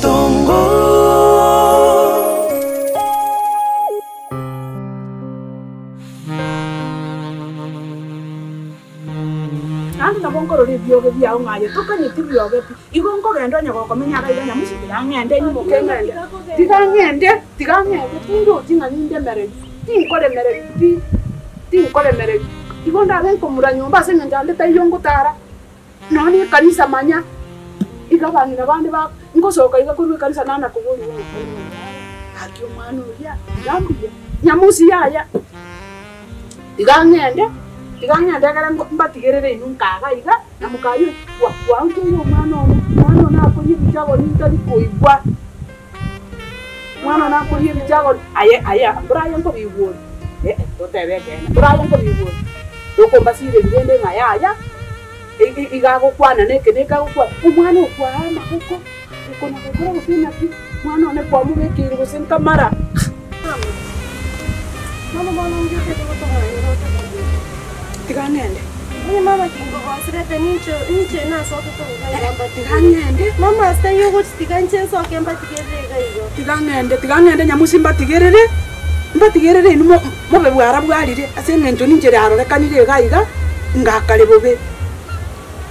Omoitongo. Andi na bongo rori bioge bia ungaye tukanye tibioge igongo gendo nya ko menya ga nya mushi ngende ni mokengende tigangende tindo tinga ninde mere tinkole mere igonda ga ko mura nyumba se ngenda leta yongo tara nani kanisa manya igabanira bandi ba ngosoka igakuru kanisa nana kubuli akyo mwana ya gambia nyamusi yaya tigangende gara mbatigerere inunkaga iga na mukayo wa unto yo mwana na ko yibijago nitari koigwa mwana na ko yibijago aya Brian ko biwo totebe gena Brian ko biwo doko basire ngende ngaya iga ko kwana neka ko umwana okwana uko na ko usina ki mwana ne kwa mubekire gusinka mara mama ngeke to tigangende mama kingo wasirete niche na soke to ngayamba tigangende mama sta yugo tiganche soke mbatigere gaigo tigangende nyamusi mbatigerere inu mobe bwara bwarire ase ngento ninjere arorekanire gaiga ngakale bobe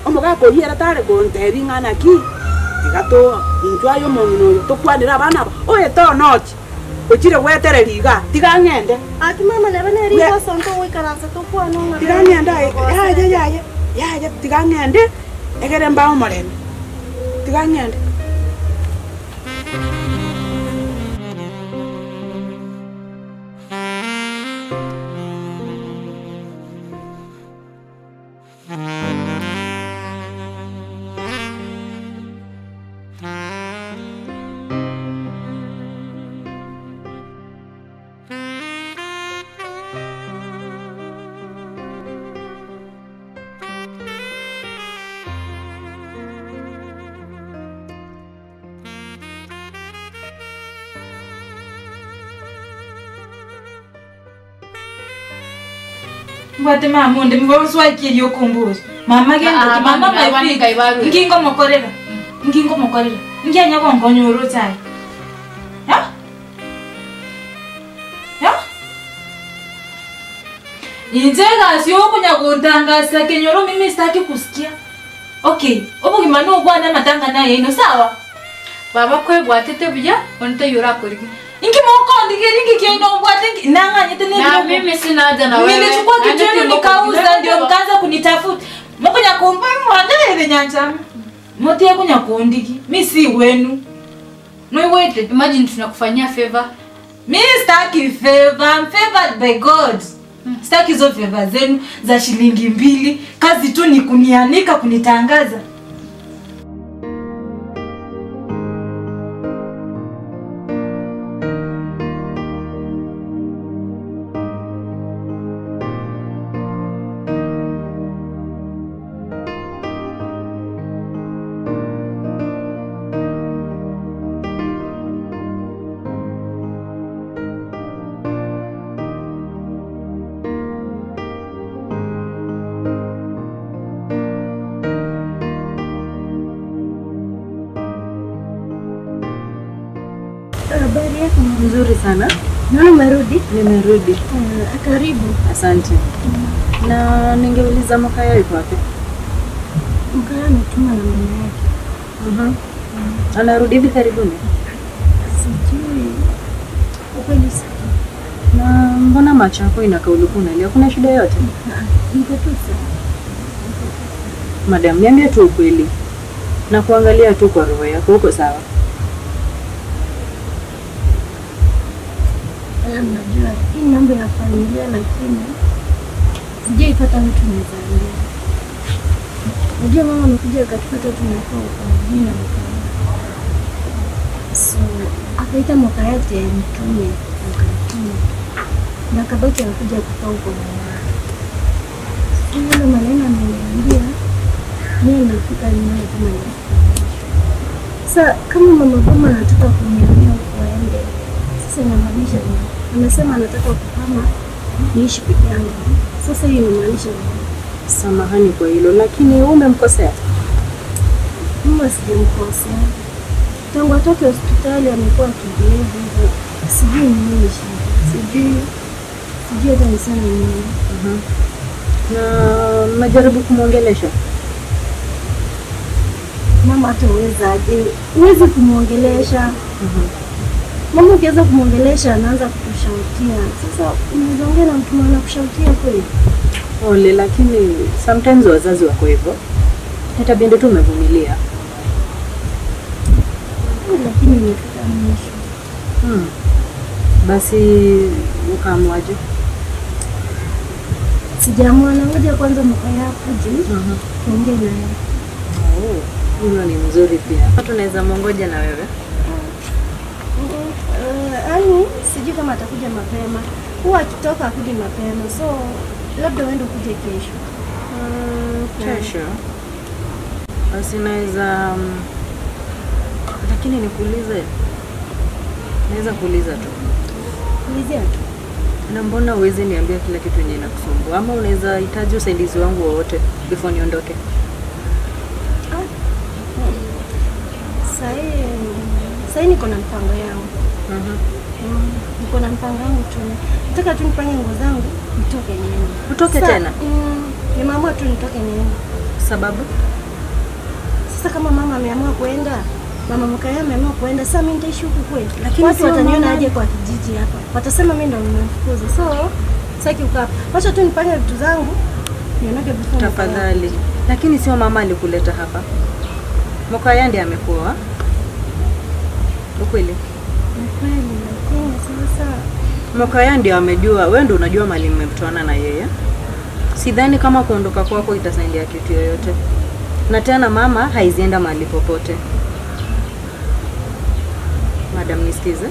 omoga ko yera tare gonteri ngana ki tigato injwa yo monino to kwanira abana oye to not ochire wetere liga tigangende ati mama lebane rigo sonto wikaranza to kwano ngana tigangende ya tigangende egere mbao morene tigangende Wate mama onde mvoswa kiri yokumbuza mama gendo mama maifi ngingo mokorera ngianya kongonyoro tai ya injega sio kunya kutangaza kenyoro mimi sitaki kusikia okay obo kimano bwana matanga naye ino sawa baba kwe bwatete bya onte yura kuriki ingi moko ndigeringi kiendo mbwate nanga nyetene na mimi sina haja na wewe nilichukua kitendo nikauza ndio mkaanza kunitafuta moko nyakumba mwandele nyanja mote yako nyakundiki mimi si wenu noiwete imagine tunakufanyia favor mimi sitaki favor I'm favored by God sitaki hizo favor zenu za shilingi 2 kazi tu ni kunianika kunitangaza Habari yako nzuri sana. Naona umerudi? Nimerudi. Karibu. Asante. Na ningeuliza Mkaya yuko wapi? Mkaya ametuma namba yake. Anarudi hivi karibuni? Sijui. Ukweli sijui. Na mbona macho yako inakaa ulikuwa unalia? Kuna shida yote? Niko tu sawa. Madam, niambie tu ukweli. Na kuangalia tu kwa roho yako uko sawa? Najua hii mambo ya familia lakini sijaipata mtu mzuri. Najua mama amekuja akatupata tunakuwa kwa na mkaya. So akaita Mkaya yake mtume akatuma. Na kabaki anakuja kutoa huko mwana. Sio maneno ameniambia mimi nilifika nyumbani kama ni. Sasa kama mama Boma anataka kuniambia huko aende. Sasa inamaanisha anasema anataka kuhama niishi peke yangu. Sasa hiyo inamaanisha samahani kwa hilo lakini umemkosea? Mama sijamkosea. Tangu atoke hospitali amekuwa akibehave hivyo. Sijui nini shida. Sijui hata niseme nini. Na majaribu kumwongelesha. Mama hatawezaje? Huwezi kumwongelesha. Mama ukiweza kumwongelesha anaanza kukushautia. Sasa unaweza ongea na mtu mwana kushautia kweli? Ole, lakini sometimes wazazi wako hivyo. Itabidi tu umevumilia. Lakini nimefika mwisho. Basi ukaamwaje? Sijaamua, ngoja kwanza mkaya kuje. Tuongee naye. Huyo ni mzuri pia. Tunaweza mongoja na wewe. Sijui kama atakuja mapema. Huwa akitoka akuje mapema. So labda uende kuje kesho. Kesho. Basi naweza lakini nikuulize. Naweza kuuliza tu. Ulizia tu. Na mbona uweze niambia kila kitu yenye inakusumbua? Ama unaweza hitaji usaidizi wangu wowote before niondoke? Sasa niko na mpango yangu. Niko na mpango wangu tu. Nataka tu nifanye nguo zangu nitoke niende. Utoke tena? Nimeamua tu nitoke niende. Sababu? Sasa kama mama ameamua kuenda, mama Mkaya ameamua kuenda, sasa mimi nitaishi huku kweli. Lakini watu wataniona aje kwa kijiji hapa? Watasema mimi ndo nimemfukuza. So sasa ukaa. Wacha tu nifanye vitu zangu. Niondoke before. Tafadhali. Lakini sio mama alikuleta hapa. Mkaya ndiye amekuoa. Ukweli? Ukweli, lakini sasa Mkaya ndiye amejua, wewe ndio unajua mali mmetoana na yeye. Sidhani kama kuondoka kwako itasaidia kitu yoyote. Na tena mama haizienda mahali popote. Madam, nisikize.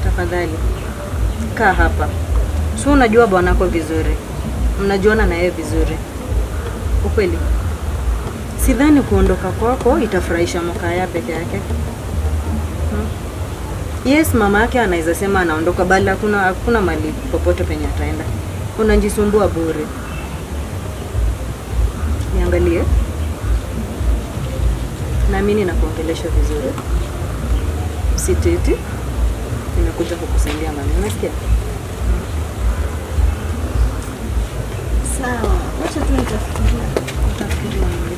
Tafadhali. Kaa hapa. Sio unajua bwanako vizuri. Mnajuana na yeye vizuri. Ukweli? Sidhani kuondoka kwako itafurahisha Mkaya peke yake. Yes, mama yake anaweza sema anaondoka bali hakuna mali popote penye ataenda. Unajisumbua bure. Niangalie. Na mimi nakuongelesha vizuri. Siteti. Nimekuja kukusaidia mami. Unasikia? sawa. Wacha tu nitafikiria.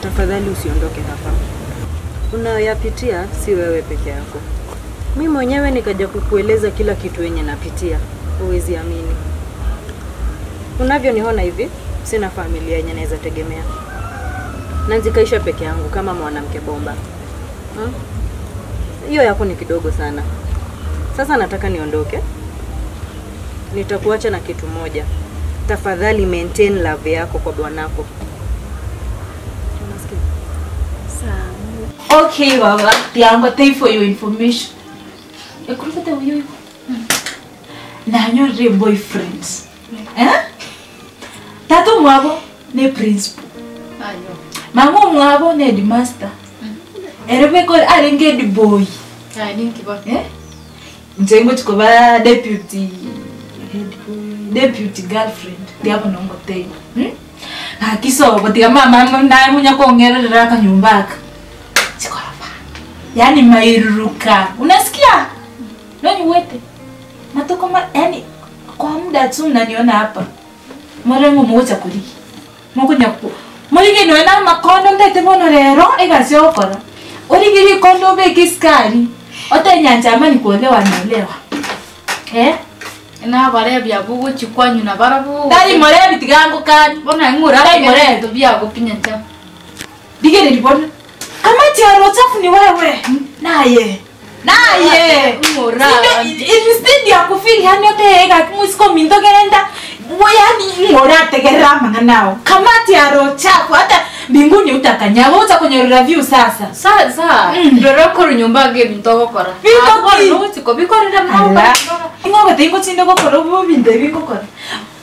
Tafadhali usiondoke hapa. Unayoyapitia si wewe peke yako. Mimi mwenyewe nikaja kukueleza kila kitu yenye napitia. Huwezi amini. Unavyoniona hivi, sina familia yenye naweza tegemea. Na nzikaisha peke yangu kama mwanamke bomba. Hiyo yako ni kidogo sana. Sasa nataka niondoke. Nitakuacha na kitu moja. Tafadhali maintain love yako kwa bwanako. Unasikia? Sawa. Okay, baba. Tiango, thank you for your information. Ekurukete uyo. Na nyore boyfriends. Tato mwabo ne principal. Ayo. Mama mwabo ne headmaster. Erebe ko arenge the boy. Ninki ba. Njengo chikoba deputy girlfriend. Ndiapo nongote. Akiso botiga mama naye munya kongerera kanyumbaka. Chikorofa. Yaani mairuruka. Unasikia? Nani wete? Matoko yani kwa muda tu mnaniona hapa. Marengo moja kuri. Mukunya ku. Mulige noena makondo ndete bono rero egasyo okora. Origiri kondo be kiskari. Ota nyanja amani kuolewa naelewa. Na bare bya bugu chikwanyu na barabu. Dali more bitigango kan. Bona ngura Dali more to bya go pinyanja. Digere ribona. Kama tiaro chafu ni wewe. Naye. Ngura. Instead ya kufili hani yote ega kumusiko mindogerenda. Wayani ngora tegerama nganao. Kama tiaro chafu hata mbinguni utakanyaga uta kwenye review sasa. Sasa ndoro ko nyumba ge bintogo kora. Bintogo no chiko bikorera mamba. Ngoba tengo chindo ko koro binde biko kora.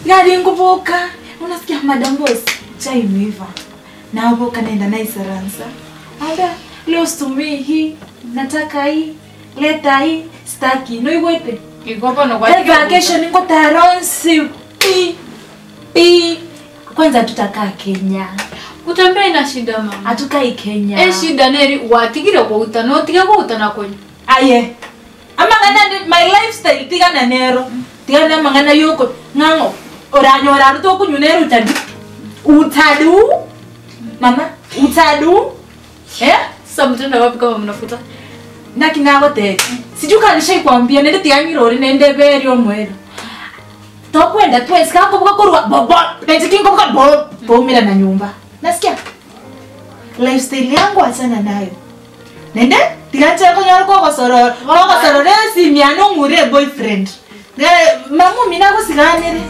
Ngari nguboka. Unasikia madam boss chai miva. Na boka nenda na isaransa. Ada leo stumi hii nataka hii leta hii staki no iwete. Ikopa no kwa Vacation ngo taronsi. Kwanza tutakaa Kenya. Kutembea ina shida mama. Atukai Kenya. Shida neri watigire kwa utano, tiga kwa utana kwenye. Aye. Amangana my lifestyle tiga na nero. Tiga na mangana yoko ngango. Oranyora ruto kunyunero utadu. Mama, utadu. Sasa mtenda wapi kama mnafuta? Na kinago te. Sijuka nishakwambia nende tianyirori nende beri omwero. Tokwenda twesi kako bukakorwa bobo. Netikingo bobo mira na nyumba. Nasikia? Lifestyle yangu achana nayo. Nende tigache konyoro kwa sororo. Kwa sororo si miano ngure boyfriend. Mamu mina ko siganire.